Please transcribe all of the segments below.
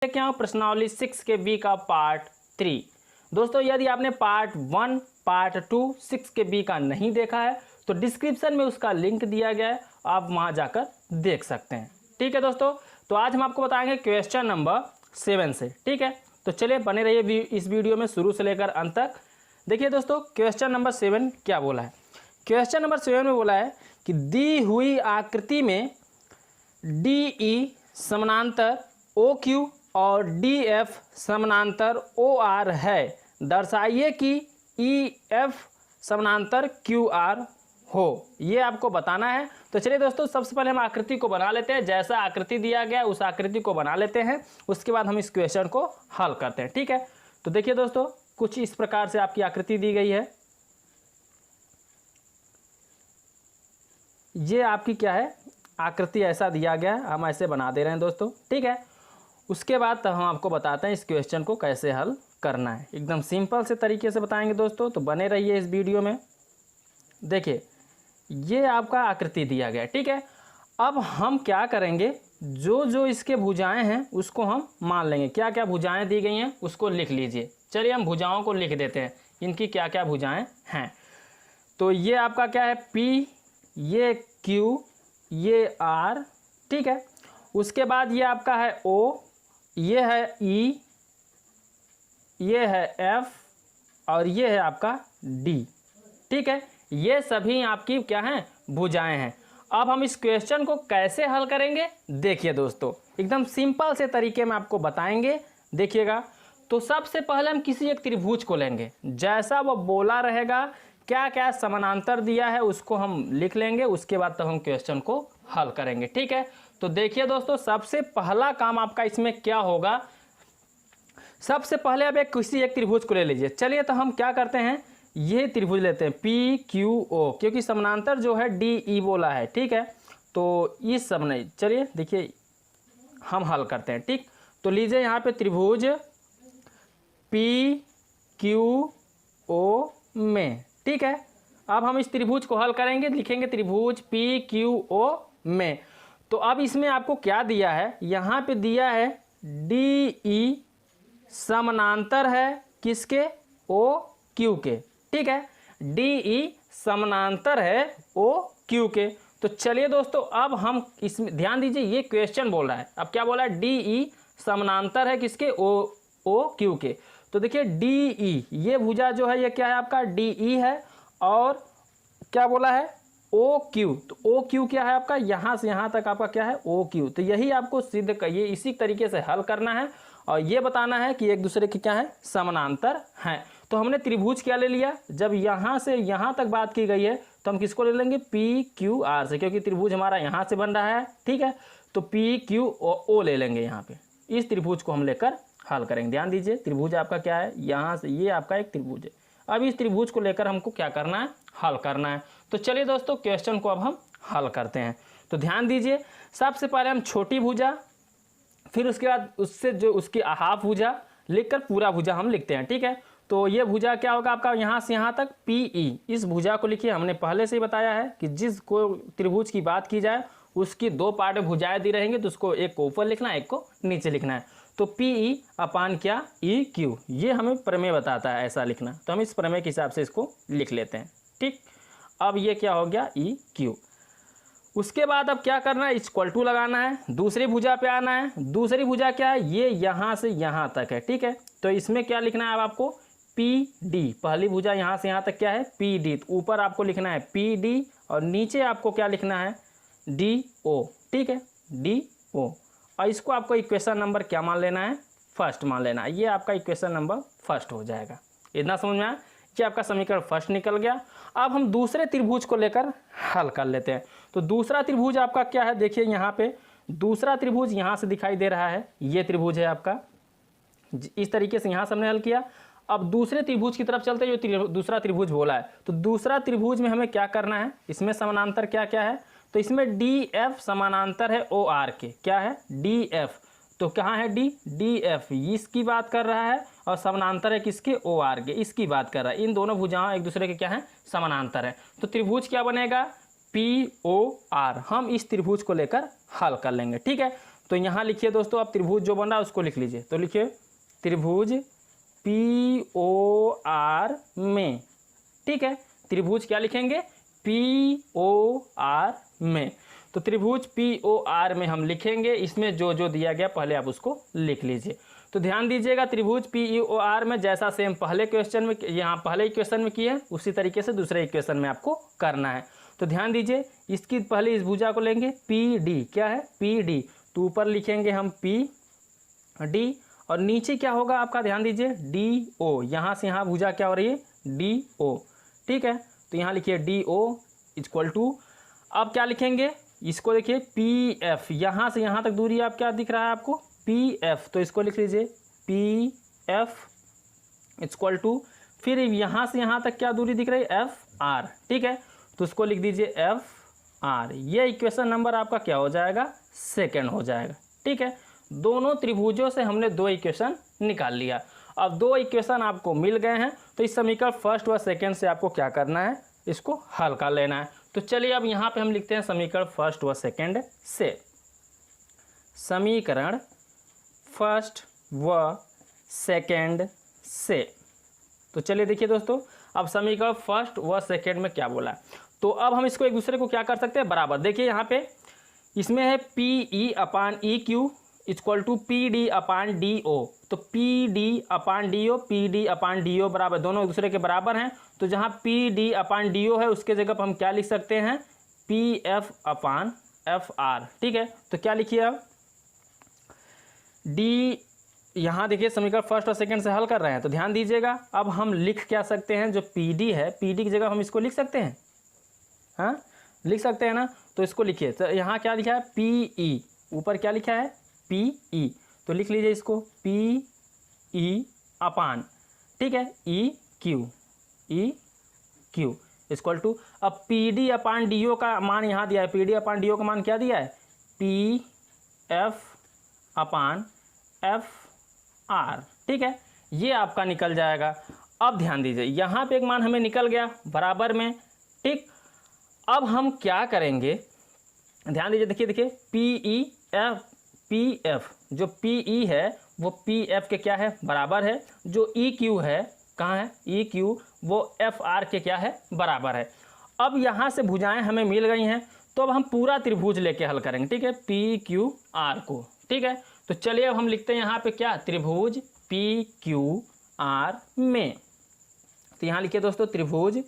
क्या हो प्रश्नावली 6 के बी का पार्ट 3। दोस्तों यदि आपने पार्ट 1, पार्ट 2, 6 के बी का नहीं देखा है तो डिस्क्रिप्शन में उसका लिंक दिया गया है, आप वहां जाकर देख सकते हैं। ठीक है दोस्तों, तो आज हम आपको बताएंगे क्वेश्चन नंबर 7 से। ठीक है, तो चलिए बने रहिए इस वीडियो में शुरू से लेकर अंत तक। देखिए दोस्तों, क्वेश्चन नंबर 7 क्या बोला है। क्वेश्चन नंबर 7 में बोला है कि दी हुई आकृति में DE समानांतर OQ और DF समानांतर OR है, दर्शाइए कि EF समानांतर QR हो। ये आपको बताना है। तो चलिए दोस्तों, सबसे पहले हम आकृति को बना लेते हैं। जैसा आकृति दिया गया उस आकृति को बना लेते हैं, उसके बाद हम इस क्वेश्चन को हल करते हैं। ठीक है, तो देखिए दोस्तों, कुछ इस प्रकार से आपकी आकृति दी गई है। ये आपकी क्या है, आकृति ऐसा दिया गया है, हम ऐसे बना दे रहे हैं दोस्तों। ठीक है, उसके बाद हम आपको बताते हैं इस क्वेश्चन को कैसे हल करना है। एकदम सिंपल से तरीके से बताएंगे दोस्तों, तो बने रहिए इस वीडियो में। देखिए, ये आपका आकृति दिया गया है। ठीक है, अब हम क्या करेंगे, जो जो इसके भुजाएं हैं उसको हम मान लेंगे। क्या क्या भुजाएं दी गई हैं उसको लिख लीजिए। चलिए हम भुजाओं को लिख देते हैं, इनकी क्या क्या भुजाएं हैं। तो ये आपका क्या है P, ये Q, ये R। ठीक है, उसके बाद ये आपका है O, ये है E, ये है F और ये है आपका D। ठीक है, ये सभी आपकी क्या हैं, भुजाएं हैं। अब हम इस क्वेश्चन को कैसे हल करेंगे, देखिए दोस्तों, एकदम सिंपल से तरीके में आपको बताएंगे। देखिएगा, तो सबसे पहले हम किसी एक त्रिभुज को लेंगे, जैसा वो बोला रहेगा, क्या क्या समानांतर दिया है उसको हम लिख लेंगे। उसके बाद तब हम क्वेश्चन को हल करेंगे। ठीक है, तो देखिए दोस्तों, सबसे पहला काम आपका इसमें क्या होगा, सबसे पहले आप किसी एक त्रिभुज को ले लीजिए। चलिए, तो हम क्या करते हैं, ये त्रिभुज लेते हैं PQO, क्योंकि समानांतर जो है DE बोला है। ठीक है, तो इस सब नहीं, चलिए देखिए हम हल करते हैं। ठीक, तो लीजिए यहाँ पे त्रिभुज PQO में। ठीक है, अब हम इस त्रिभुज को हल करेंगे, लिखेंगे त्रिभुज PQO में। तो अब इसमें आपको क्या दिया है, यहाँ पे दिया है DE समानांतर है किसके, OQ के। ठीक है, DE समानांतर है OQ के। तो चलिए दोस्तों, अब हम इसमें ध्यान दीजिए, ये क्वेश्चन बोल रहा है। अब क्या बोला है, DE समानांतर है किसके, OQ के। तो देखिए DE, ये भुजा जो है ये क्या है आपका DE है, और क्या बोला है OQ। तो OQ क्या है आपका, यहाँ से यहाँ तक आपका क्या है OQ। तो यही आपको सिद्ध ये इसी तरीके से हल करना है और ये बताना है कि एक दूसरे के क्या है, समानांतर हैं। तो हमने त्रिभुज क्या ले लिया, जब यहाँ से यहाँ तक बात की गई है तो हम किसको ले लेंगे, PQR से, क्योंकि त्रिभुज हमारा यहाँ से बन रहा है। ठीक है, तो PQO ले लेंगे यहाँ पे। इस त्रिभुज को हम लेकर हल करेंगे। ध्यान दीजिए, त्रिभुज आपका क्या है, यहाँ से ये आपका एक त्रिभुज है। अब इस त्रिभुज को लेकर हमको क्या करना है, हल करना है। तो चलिए दोस्तों, क्वेश्चन को अब हम हल करते हैं। तो ध्यान दीजिए, सबसे पहले हम छोटी भुजा, फिर उसके बाद उससे जो उसकी हाफ भुजा लिखकर पूरा भुजा हम लिखते हैं। ठीक है, तो ये भुजा क्या होगा आपका, यहाँ से यहाँ तक PE। इस भुजा को लिखिए, हमने पहले से ही बताया है कि जिस को त्रिभुज की बात की जाए उसकी दो पार्ट में भुजाएं दी रहेंगे, तो उसको एक को ऊपर लिखना है, एक को नीचे लिखना है। तो PE अपान क्या EQ, ये हमें प्रमेय बताता है ऐसा लिखना। तो हम इस प्रमेय के हिसाब से इसको लिख लेते हैं। ठीक, अब ये क्या हो गया EQ। उसके बाद अब क्या करना है, इक्वल टू लगाना है, दूसरी भुजा पे आना है। दूसरी भुजा क्या है, ये यहाँ से यहाँ तक है। ठीक है, तो इसमें क्या लिखना है अब आपको, PD। पहली भुजा यहाँ से यहाँ तक क्या है PD, तो ऊपर आपको लिखना है PD और नीचे आपको क्या लिखना है DO। ठीक है, DO, और इसको आपको इक्वेशन नंबर क्या मान लेना है, फर्स्ट मान लेना है। ये आपका इक्वेशन नंबर फर्स्ट हो जाएगा। इतना समझ में आया, कि आपका समीकरण फर्स्ट निकल गया। अब हम दूसरे त्रिभुज को लेकर हल कर लेते हैं। तो दूसरा त्रिभुज आपका क्या है, देखिए यहाँ पे दूसरा त्रिभुज यहाँ से दिखाई दे रहा है, ये त्रिभुज है आपका। इस तरीके से यहाँ से हमने हल किया। अब दूसरे त्रिभुज की तरफ चलते हैं, जो दूसरा त्रिभुज बोला है। तो दूसरा त्रिभुज में हमें क्या करना है, इसमें समानांतर क्या क्या है, तो इसमें DF समानांतर है OR के। क्या है DF, तो कहाँ है DF, इसकी बात कर रहा है, और समानांतर है किसके, OR के, इसकी बात कर रहा है। इन दोनों भुजाएं एक दूसरे के क्या है, समानांतर है। तो त्रिभुज क्या बनेगा, POR। हम इस त्रिभुज को लेकर हल कर लेंगे। ठीक है, तो यहाँ लिखिए दोस्तों, आप त्रिभुज जो बन रहा है उसको लिख लीजिए। तो लिखिए त्रिभुज POR में, ठीक है। त्रिभुज क्या लिखेंगे? POR में। तो त्रिभुज POR में हम लिखेंगे, इसमें जो जो दिया गया पहले आप उसको लिख लीजिए। तो ध्यान दीजिएगा, त्रिभुज POR में जैसा सेम पहले क्वेश्चन में, यहाँ पहले इक्वेशन में किया है, उसी तरीके से दूसरे इक्वेशन में आपको करना है। तो ध्यान दीजिए, इसकी पहले इस भुजा को लेंगे PD, क्या है? PD। तो ऊपर लिखेंगे हम PD और नीचे क्या होगा आपका? ध्यान दीजिए DO। यहाँ से यहाँ भुजा क्या हो रही है? DO, ठीक है। तो यहाँ लिखिए DO इक्वल टू, अब क्या लिखेंगे? इसको देखिए PF, यहाँ से यहाँ तक दूरी आप क्या दिख रहा है आपको? PF। तो इसको लिख लीजिए PF इक्वल टू, फिर यहाँ से यहाँ तक क्या दूरी दिख रही है? FR, ठीक है। तो उसको लिख दीजिए FR। ये इक्वेशन नंबर आपका क्या हो जाएगा? सेकंड हो जाएगा, ठीक है। दोनों त्रिभुजों से हमने दो इक्वेशन निकाल लिया। अब दो इक्वेशन आपको मिल गए हैं, तो इस समीकरण फर्स्ट व सेकंड से आपको क्या करना है? इसको हल कर लेना है। तो चलिए अब यहाँ पे हम लिखते हैं समीकरण फर्स्ट व सेकंड से। समीकरण फर्स्ट व सेकंड से। तो चलिए देखिए दोस्तों, अब समीकरण फर्स्ट व सेकंड में क्या बोला है। तो अब हम इसको एक दूसरे को क्या कर सकते हैं? बराबर। देखिए यहाँ पे इसमें है PE/EQ इक्वल टू PD/DO। तो PD/DO बराबर, दोनों एक दूसरे के बराबर हैं। तो जहाँ PD/DO है उसके जगह पर हम क्या लिख सकते हैं? PF/FR, ठीक है। तो क्या लिखिए अब? D, यहाँ देखिए समीकरण फर्स्ट और सेकंड से हल कर रहे हैं, तो ध्यान दीजिएगा। अब हम लिख क्या सकते हैं? जो PD है, PD की जगह हम इसको लिख सकते हैं, हाँ लिख सकते हैं ना। तो इसको लिखिए, तो यहाँ क्या लिखा है? PE, ऊपर क्या लिखा है? PE। तो लिख लीजिए इसको PE/, ठीक है, EQ इक्वल टू, अब PD/DO का मान यहाँ दिया है। PD/DO का मान क्या दिया है? PF/FR, ठीक है। ये आपका निकल जाएगा। अब ध्यान दीजिए, यहाँ पे एक मान हमें निकल गया बराबर में, ठीक। अब हम क्या करेंगे? ध्यान दीजिए, देखिए PF, जो PE है वो PF के क्या है? बराबर है। जो EQ है, कहाँ है? EQ वो FR के क्या है? बराबर है। अब यहाँ से भुजाएं हमें मिल गई हैं, तो अब हम पूरा त्रिभुज लेके हल करेंगे, ठीक है, PQR को, ठीक है। तो चलिए अब हम लिखते हैं यहाँ पे क्या? त्रिभुज PQR में। तो यहाँ लिखिए दोस्तों त्रिभुज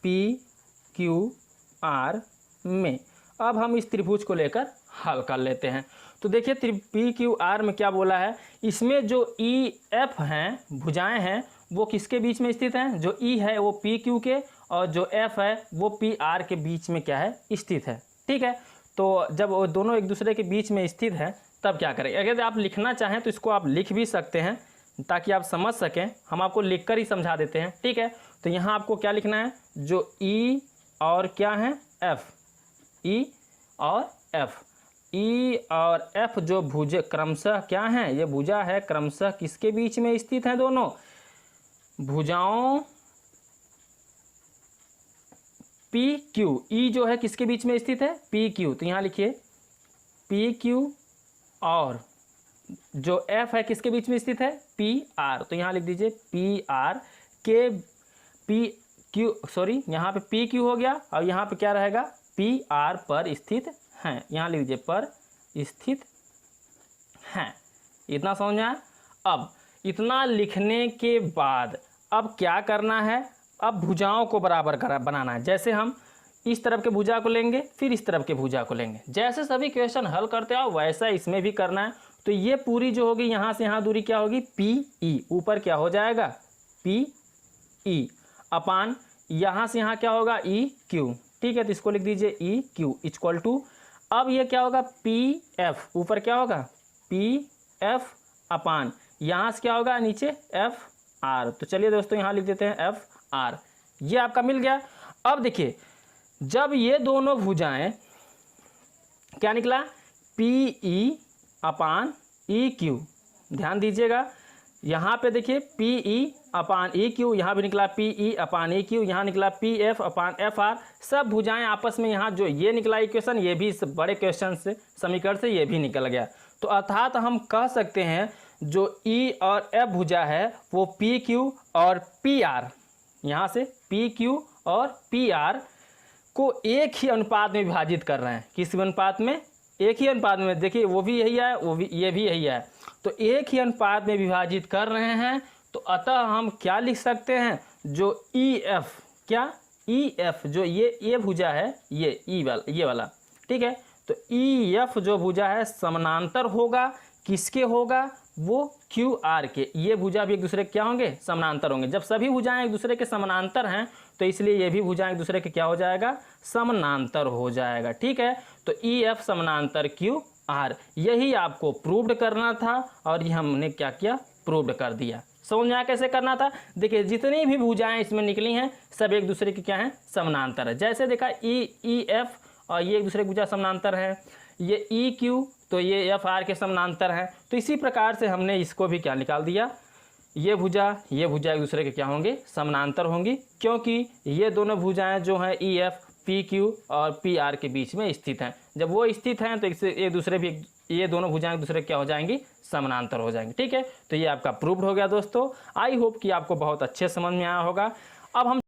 PQR में। अब हम इस त्रिभुज को लेकर हल कर लेते हैं। तो देखिए PQR में क्या बोला है? इसमें जो EF हैं, भुजाएं हैं, वो किसके बीच में स्थित हैं? जो E है वो PQ के, और जो F है वो PR के बीच में क्या है? स्थित है, ठीक है। तो जब वो दोनों एक दूसरे के बीच में स्थित हैं, तब क्या करें? अगर आप लिखना चाहें तो इसको आप लिख भी सकते हैं, ताकि आप समझ सकें। हम आपको लिख कर ही समझा देते हैं, ठीक है। तो यहाँ आपको क्या लिखना है? जो E और क्या है? F, E और F, E और F जो भुज क्रमशः क्या हैं? ये भुजा है, क्रमशः किसके बीच में स्थित हैं? दोनों भुजाओं PQ, E जो है किसके बीच में स्थित है? PQ। तो यहाँ लिखिए PQ, और जो F है किसके बीच में स्थित है? PR। तो यहाँ लिख दीजिए PR के यहाँ पे PQ हो गया, और यहाँ पे क्या रहेगा? PR पर स्थित हैं। यहाँ लिख दीजिए पर स्थित हैं। इतना समझ में आया? अब इतना लिखने के बाद अब क्या करना है? अब भुजाओं को बराबर बनाना है। जैसे हम इस तरफ के भुजा को लेंगे, फिर इस तरफ के भुजा को लेंगे। जैसे सभी क्वेश्चन हल करते आओ वैसा इसमें भी करना है। तो ये पूरी जो होगी, यहाँ से यहाँ दूरी क्या होगी? PE। ऊपर क्या हो जाएगा? PE अपान, यहाँ से यहाँ क्या होगा? EQ, ठीक है। तो इसको लिख दीजिए EQ इक्वल टू, अब ये क्या होगा? PF, ऊपर क्या होगा? PF अपान, यहाँ से क्या होगा? नीचे FR। तो चलिए दोस्तों यहाँ लिख देते हैं FR। ये आपका मिल गया। अब देखिए, जब ये दोनों भुजाएं क्या निकला? PE/EQ। ध्यान दीजिएगा, यहाँ पे देखिए PE/EQ, यहाँ भी निकला PE/EQ, यहाँ निकला PF/FR। सब भुजाएं आपस में, यहाँ जो ये निकला इक्वेशन, ये भी इस बड़े क्वेश्चन से, समीकरण से ये भी निकल गया। तो अर्थात हम कह सकते हैं जो ई और एफ भुजा है वो पी क्यू और पी आर, यहाँ से पी क्यू और पी आर को एक ही अनुपात में विभाजित कर रहे हैं। किस अनुपात में? एक ही अनुपात में। देखिए वो भी यही है, वो भी ये भी यही है, तो एक ही अनुपात में विभाजित कर रहे हैं। तो अतः हम क्या लिख सकते हैं, जो ई एफ, क्या ई एफ जो ये भुजा है, ये वाला, ठीक है। तो ई एफ जो भुजा है समानांतर होगा, किसके होगा? वो क्यू आर के। ये भुजा भी एक दूसरे के क्या होंगे? समानांतर होंगे। जब सभी भुजाएं एक दूसरे के समानांतर हैं तो इसलिए ये भी भुजाएं एक दूसरे के क्या हो जाएगा? समानांतर हो जाएगा, ठीक है। तो ई एफ समानांतर क्यू आर, यही आपको प्रूव्ड करना था और ये हमने क्या किया? प्रूव्ड कर दिया। समझ में आया कैसे करना था? देखिए जितनी भी भुजाएं इसमें निकली हैं सब एक दूसरे के क्या हैं? समानांतर है। जैसे देखा ई एफ और ये एक दूसरे की भुजा समानांतर है, ये ई क्यू तो ये एफ आर के समानांतर हैं। तो इसी प्रकार से हमने इसको भी क्या निकाल दिया? ये भुजा एक दूसरे के क्या होंगे? समानांतर होंगी, क्योंकि ये दोनों भुजाएं जो हैं ई एफ पी क्यू और पी आर के बीच में स्थित हैं। जब वो स्थित हैं तो इससे एक दूसरे भी, ये दोनों भुजाएं एक दूसरे क्या हो जाएंगी? समानांतर हो जाएंगी, ठीक है। तो ये आपका प्रूव्ड हो गया दोस्तों। आई होप कि आपको बहुत अच्छे समझ में आया होगा। अब हम